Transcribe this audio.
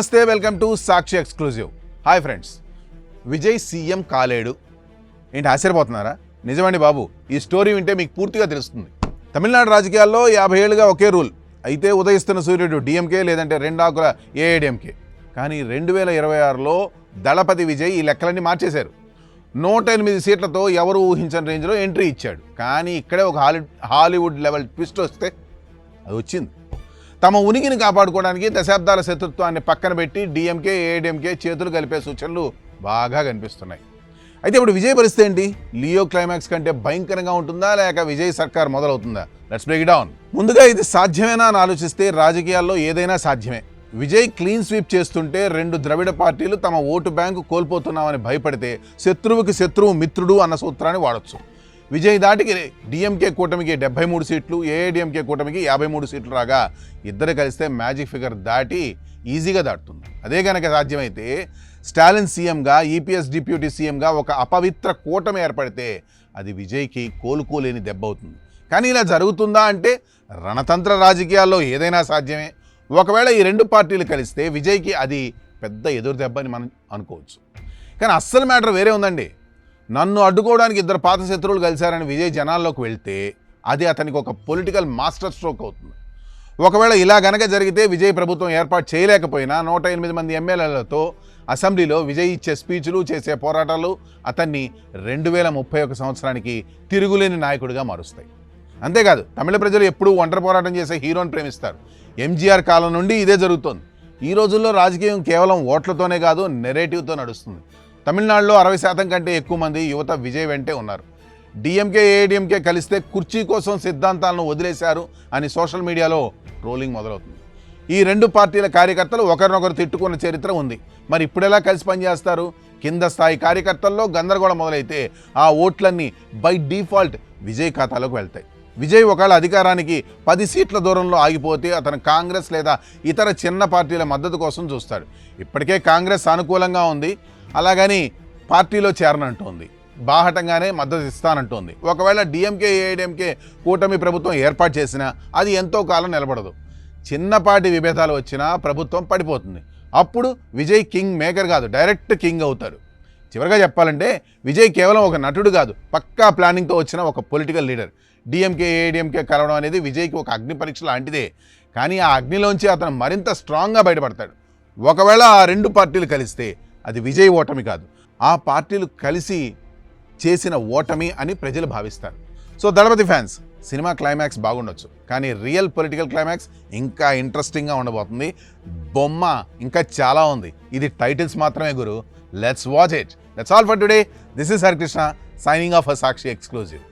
నమస్తే, welcome to Sakshi exclusive. Hi friends, Vijay CM కాలేడు ఏంటి ఆశ్చర్యపోతున్నారా? నిజమండి బాబు, ఈ స్టోరీ వింటే మీకు పూర్తిగా తెలుస్తుంది. తమిళనాడు రాజకీయాల్లో 50 ఏళ్ళుగా ఒకే రూల్, అయితే ఉదయిస్తున్న సూర్యుడు డిఎంకే లేదంటే రెండాకుల ఏఐడిఎంకే. కానీ 2026లో దళపతి విజయ్ ఈ లెక్కలన్నీ మార్చేశారు. 108 సీట్లతో ఎవరు ఊహించని రేంజ్లో ఎంట్రీ ఇచ్చాడు. కానీ ఇక్కడే ఒక హాలీవుడ్ లెవెల్ ట్విస్ట్ వస్తే అది వచ్చింది. తమ ఉనికిని కాపాడుకోవడానికి దశాబ్దాల శత్రుత్వాన్ని పక్కన పెట్టి డిఎంకే ఏఐడిఎంకే చేతులు కలిపే సూచనలు బాగా కనిపిస్తున్నాయి. అయితే ఇప్పుడు విజయ్ పరిస్థితి ఏంటి? లియో క్లైమాక్స్ కంటే భయంకరంగా ఉంటుందా, లేక విజయ్ సర్కార్ మొదలవుతుందా? Let's break it down. ముందుగా ఇది సాధ్యమేనా అని ఆలోచిస్తే రాజకీయాల్లో ఏదైనా సాధ్యమే. విజయ్ క్లీన్ స్వీప్ చేస్తుంటే 2 ద్రవిడ పార్టీలు తమ ఓటు బ్యాంకు కోల్పోతున్నామని భయపడితే శత్రువుకి శత్రువు మిత్రుడు అన్న సూత్రాన్ని వాడొచ్చు. విజయ్ దాటికి డిఎంకే కూటమికి 73 సీట్లు, ఏఐడిఎంకే కూటమికి 53 సీట్లు రాగా ఇద్దరు కలిస్తే మ్యాజిక్ ఫిగర్ దాటి ఈజీగా దాటుతుంది. అదే కనుక సాధ్యమైతే స్టాలిన్ సీఎంగా, ఈపీఎస్ డిప్యూటీ సీఎంగా ఒక అపవిత్ర కూటమి ఏర్పడితే అది విజయ్కి కోలుకోలేని దెబ్బ అవుతుంది. కానీ ఇలా జరుగుతుందా అంటే రణతంత్ర రాజకీయాల్లో ఏదైనా సాధ్యమే. ఒకవేళ ఈ 2 పార్టీలు కలిస్తే విజయ్కి అది పెద్ద ఎదురు దెబ్బ అని మనం అనుకోవచ్చు. కానీ అస్సలు మ్యాటర్ వేరే ఉందండి. నన్ను అడ్డుకోవడానికి 2 పాత శత్రువులు కలిశారని విజయ్ జనాల్లోకి వెళ్తే అది అతనికి ఒక పొలిటికల్ మాస్టర్ స్ట్రోక్ అవుతుంది. ఒకవేళ ఇలా గనక జరిగితే విజయ్ ప్రభుత్వం ఏర్పాటు చేయలేకపోయినా 108 మంది ఎమ్మెల్యేలతో అసెంబ్లీలో విజయ్ ఇచ్చే స్పీచ్లు, చేసే పోరాటాలు అతన్ని 2031 సంవత్సరానికి తిరుగులేని నాయకుడిగా మారుస్తాయి. అంతేకాదు, తమిళ ప్రజలు ఎప్పుడూ ఒంటరి పోరాటం చేసే హీరోని ప్రేమిస్తారు. ఎంజీఆర్ కాలం నుండి ఇదే జరుగుతోంది. ఈ రోజుల్లో రాజకీయం కేవలం ఓట్లతోనే కాదు, నెరేటివ్తో నడుస్తుంది. తమిళనాడులో 60% కంటే ఎక్కువ మంది యువత విజయ్ వెంటే ఉన్నారు. డిఎంకే ఏఐడిఎంకే కలిస్తే కుర్చీ కోసం సిద్ధాంతాలను వదిలేశారు అని సోషల్ మీడియాలో ట్రోలింగ్ మొదలవుతుంది. ఈ 2 పార్టీల కార్యకర్తలు ఒకరినొకరు తిట్టుకున్న చరిత్ర ఉంది. మరి ఇప్పుడెలా కలిసి పనిచేస్తారు? కింద స్థాయి కార్యకర్తల్లో గందరగోళం మొదలైతే ఆ ఓట్లన్నీ బై డిఫాల్ట్ విజయ్ ఖాతాలోకి వెళ్తాయి. విజయ్ ఒకవేళ అధికారానికి 10 సీట్ల దూరంలో ఆగిపోతే అతను కాంగ్రెస్ లేదా ఇతర చిన్న పార్టీల మద్దతు కోసం చూస్తాడు. ఇప్పటికే కాంగ్రెస్ అనుకూలంగా ఉంది, అలాగని పార్టీలో చేరనంటోంది, బాహటంగానే మద్దతు ఇస్తానంటోంది. ఒకవేళ డిఎంకే ఏఐడిఎంకే కూటమి ప్రభుత్వం ఏర్పాటు చేసినా అది ఎంతో కాలం నిలబడదు. చిన్నపాటి విభేదాలు వచ్చినా ప్రభుత్వం పడిపోతుంది. అప్పుడు విజయ్ కింగ్ మేకర్ కాదు, డైరెక్ట్ కింగ్ అవుతాడు. చివరిగా చెప్పాలంటే విజయ్ కేవలం ఒక నటుడు కాదు, పక్కా ప్లానింగ్తో వచ్చిన ఒక పొలిటికల్ లీడర్. డిఎంకే ఏఐడిఎంకే కలవడం అనేది విజయ్కి ఒక అగ్ని పరీక్ష లాంటిదే. కానీ ఆ అగ్నిలోంచి అతను మరింత స్ట్రాంగ్గా బయటపడతాడు. ఒకవేళ ఆ 2 పార్టీలు కలిస్తే అది విజయ్ ఓటమి కాదు, ఆ పార్టీలు కలిసి చేసిన ఓటమి అని ప్రజలు భావిస్తారు. సో దళపతి ఫ్యాన్స్, సినిమా క్లైమాక్స్ బాగుండొచ్చు, కానీ రియల్ పొలిటికల్ క్లైమాక్స్ ఇంకా ఇంట్రెస్టింగ్గా ఉండబోతుంది. బొమ్మ ఇంకా చాలా ఉంది. ఇది టైటిల్స్ మాత్రమే గురు. Let's watch it. That's all for today. This is Harikrishna signing off for Sakshi exclusive.